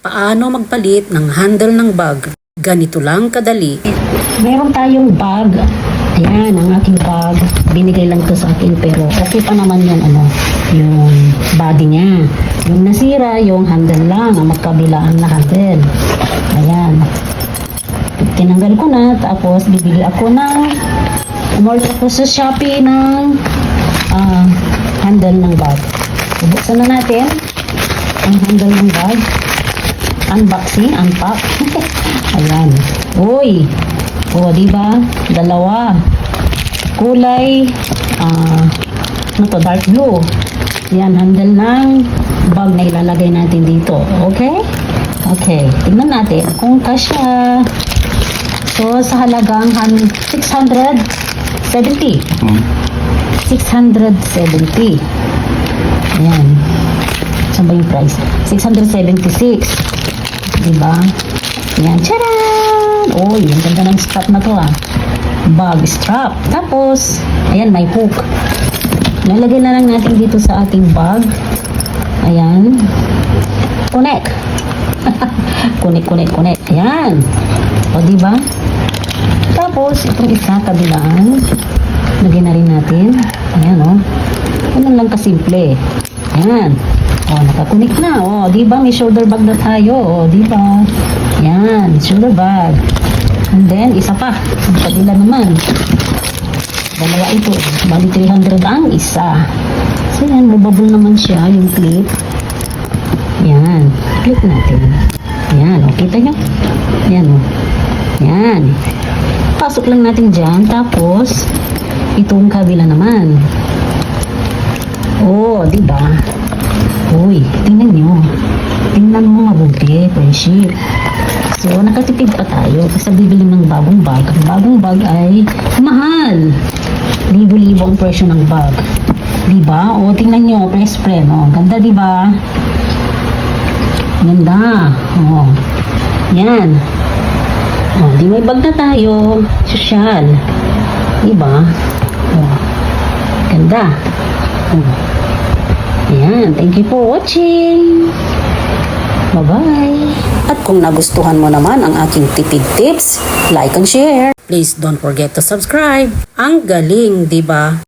Paano magpalit ng handle ng bag? Ganito lang kadali. Meron tayong bag. Ayan, ang aking bag. Binigay lang to sa akin pero okay pa naman yung body niya. Yung nasira, yung handle lang, ang magkabilaan na handle. Ayan. Tinanggal ko na, tapos bibili ako umorder ako sa Shopee ng handle ng bag. Bubuksan na natin ang handle ng bag. Unboxing, unpack. Ayan. Uy. O, diba? Dalawa. Kulay, dark blue. Yan, handle ng bag na ilalagay natin dito. Okay? Okay. Tingnan natin kung kasya. So, sa halagang 670. 670. Ayan. Saan ba yung price? 676. Diba? Ayan. Charan! Oh, yung ganda ng strap na to Bag strap. Tapos, ayan, may hook. Nalagay na lang natin dito sa ating bag. Ayan. Connect. Connect. Ayan. O, diba? Tapos, itong isa, kabilaan. Lagyan na rin natin. Ayan, Ganun lang kasimple. Ayan. Nakakunik na. Diba? May shoulder bag na tayo. Diba? Ayan. Shoulder bag. And then, isa pa. Ang kabila naman. Dalawa ito. Bali 300 ang isa. So, yan. Movable naman siya. Yung clip. Ayan. Clip natin. Ayan. Kita nyo? Ayan. Ayan. Pasok lang natin dyan. Tapos, itong kabila naman. Diba? Uy, tingnan nyo. Tingnan mo mabuti, friendship. So, nakatipid pa tayo kasi bibili ng bagong bag. Ang bagong bag ay mahal. Libo-libo ang presyo ng bag. Diba? Tingnan nyo, press frame. Ganda, diba? Ganda. Yan. Di may bag na tayo. Sosyal. Diba? Ganda. Ayan. Thank you for watching. Bye-bye. At kung nagustuhan mo naman ang aking tipid tips, like and share. Please don't forget to subscribe. Ang galing, diba?